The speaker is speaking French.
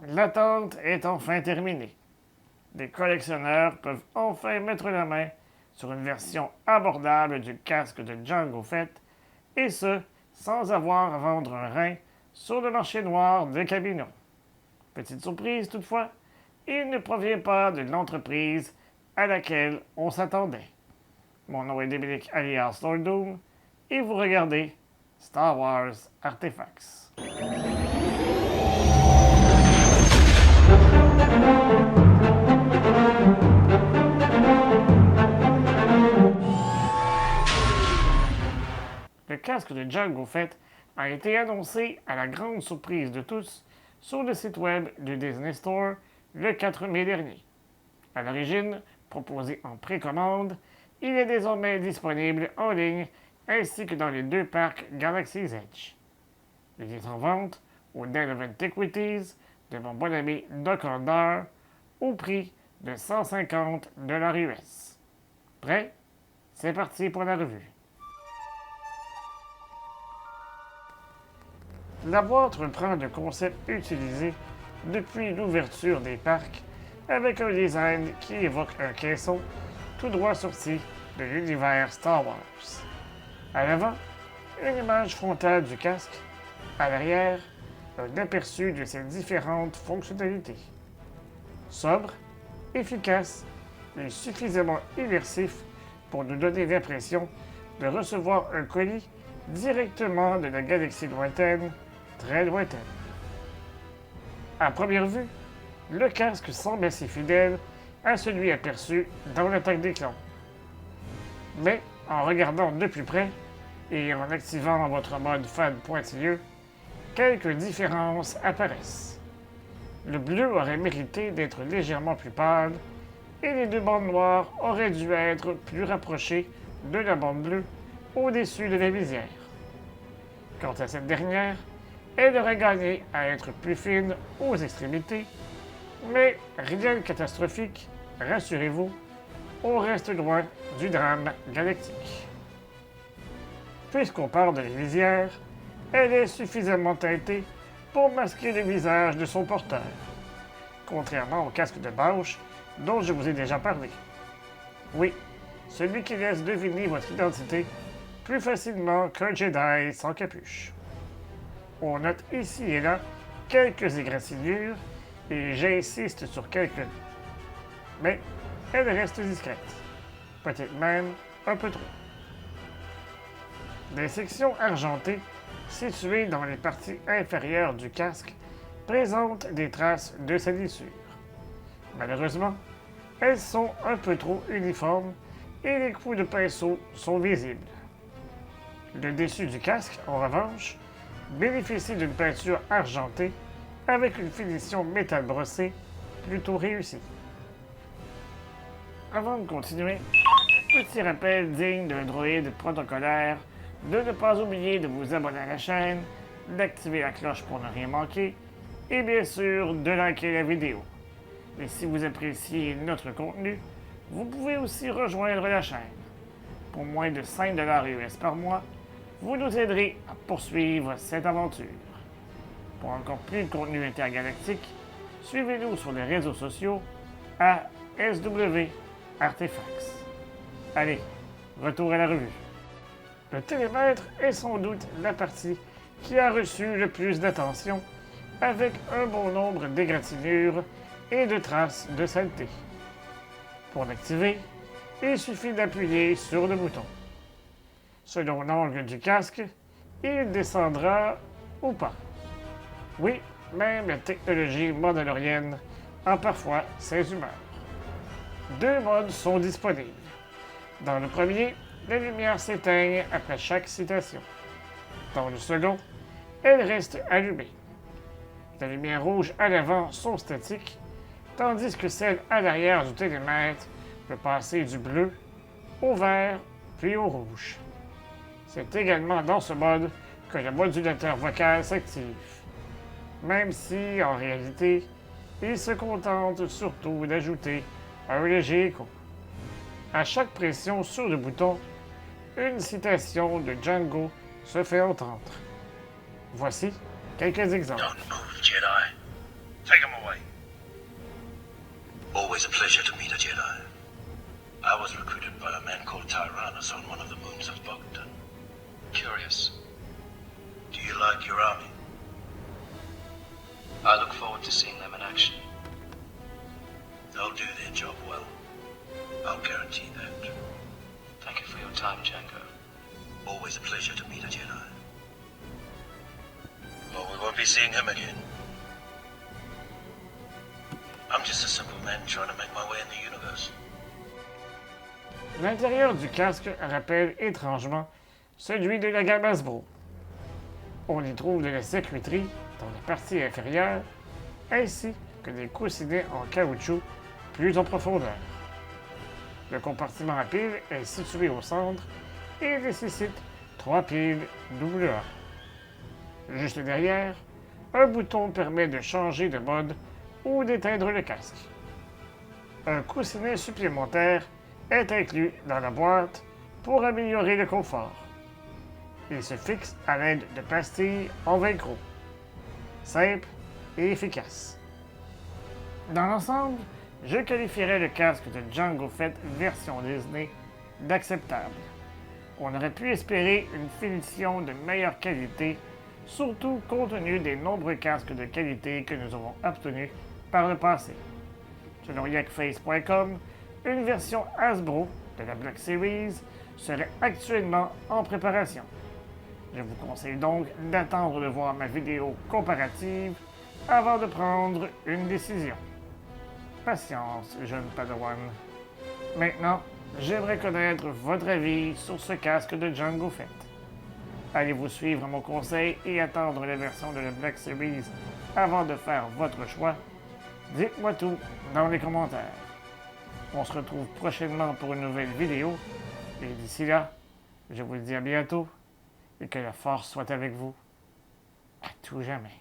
L'attente est enfin terminée. Les collectionneurs peuvent enfin mettre la main sur une version abordable du casque de Jango Fett, et ce, sans avoir à vendre un rein sur le marché noir de Cabinot. Petite surprise toutefois, il ne provient pas de l'entreprise à laquelle on s'attendait. Mon nom est Dominique alias Lord Doom, et vous regardez Star Wars Artifacts. Le casque de Jango Fett a été annoncé à la grande surprise de tous sur le site web du Disney Store le 4 mai dernier. À l'origine, proposé en précommande, il est désormais disponible en ligne ainsi que dans les deux parcs Galaxy's Edge. Il est en vente au Den of Antiquities de mon bon ami Doc Ondar au prix de 150 $ US. Prêt? C'est parti pour la revue. La boîte reprend le concept utilisé depuis l'ouverture des parcs avec un design qui évoque un caisson tout droit sorti de l'univers Star Wars. À l'avant, une image frontale du casque. À l'arrière, un aperçu de ses différentes fonctionnalités. Sobre, efficace et suffisamment immersif pour nous donner l'impression de recevoir un colis directement de la galaxie lointaine, très lointaine. À première vue, le casque semble assez fidèle à celui aperçu dans l'Attaque des Clones. Mais en regardant de plus près et en activant votre mode fan pointilleux, quelques différences apparaissent. Le bleu aurait mérité d'être légèrement plus pâle et les deux bandes noires auraient dû être plus rapprochées de la bande bleue au-dessus de la visière. Quant à cette dernière, elle aurait gagné à être plus fine aux extrémités, mais rien de catastrophique, rassurez-vous, on reste loin du drame galactique. Puisqu'on parle de la visière, elle est suffisamment teintée pour masquer le visage de son porteur, contrairement au casque de Bausch dont je vous ai déjà parlé. Oui, celui qui laisse deviner votre identité plus facilement qu'un Jedi sans capuche. On note ici et là quelques égratignures et j'insiste sur quelques. Mais elle reste discrète, peut-être même un peu trop. Des sections argentées situées dans les parties inférieures du casque présentent des traces de salissure. Malheureusement, elles sont un peu trop uniformes et les coups de pinceau sont visibles. Le dessus du casque, en revanche, bénéficie d'une peinture argentée avec une finition métal brossé plutôt réussie. Avant de continuer, petit rappel digne d'un droïde protocolaire de ne pas oublier de vous abonner à la chaîne, d'activer la cloche pour ne rien manquer et bien sûr de liker la vidéo. Et si vous appréciez notre contenu, vous pouvez aussi rejoindre la chaîne. Pour moins de 5 $ US par mois, vous nous aiderez à poursuivre cette aventure. Pour encore plus de contenu intergalactique, suivez-nous sur les réseaux sociaux à SW Artifacts. Allez, retour à la revue. Le télémètre est sans doute la partie qui a reçu le plus d'attention, avec un bon nombre d'égratignures et de traces de saleté. Pour l'activer, il suffit d'appuyer sur le bouton. Selon l'angle du casque, il descendra ou pas. Oui, même la technologie mandalorienne a parfois ses humeurs. Deux modes sont disponibles. Dans le premier, la lumière s'éteigne après chaque citation. Dans le second, elle reste allumée. Les lumières rouges à l'avant sont statiques, tandis que celle à l'arrière du télémètre peut passer du bleu au vert puis au rouge. C'est également dans ce mode que le modulateur vocal s'active, même si, en réalité, il se contente surtout d'ajouter un léger écho. À chaque pression sur le bouton, une citation de Jango se fait entendre. Voici quelques exemples. Don't move, Jedi. Take 'em Always a pleasure to meet a Jedi. I was recruited by a man called Tyrannus on one of the moons of Bogdan. Curious. Do you like your army? I look forward to seeing them in action. They'll do their job well. I'll guarantee that. Thank you for your time, Django. Always a pleasure to meet a Jedi. Well, we won't be seeing him again. I'm just a simple man trying to make my way in the universe. L'intérieur du casque rappelle étrangement celui de la gamme Hasbro. On y trouve de la circuiterie dans la partie inférieure, ainsi que des coussinets en caoutchouc plus en profondeur. Le compartiment à piles est situé au centre et nécessite 3 piles AA. Juste derrière, un bouton permet de changer de mode ou d'éteindre le casque. Un coussinet supplémentaire est inclus dans la boîte pour améliorer le confort. Il se fixe à l'aide de pastilles en velcro. Simple et efficace. Dans l'ensemble, je qualifierais le casque de Jango Fett version Disney d'acceptable. On aurait pu espérer une finition de meilleure qualité, surtout compte tenu des nombreux casques de qualité que nous avons obtenus par le passé. Selon yakface.com, une version Hasbro de la Black Series serait actuellement en préparation. Je vous conseille donc d'attendre de voir ma vidéo comparative avant de prendre une décision. Patience, jeune Padawan. Maintenant, j'aimerais connaître votre avis sur ce casque de Jango Fett. Allez-vous suivre mon conseil et attendre la version de la Black Series avant de faire votre choix? Dites-moi tout dans les commentaires. On se retrouve prochainement pour une nouvelle vidéo. Et d'ici là, je vous dis à bientôt et que la force soit avec vous. À tout jamais.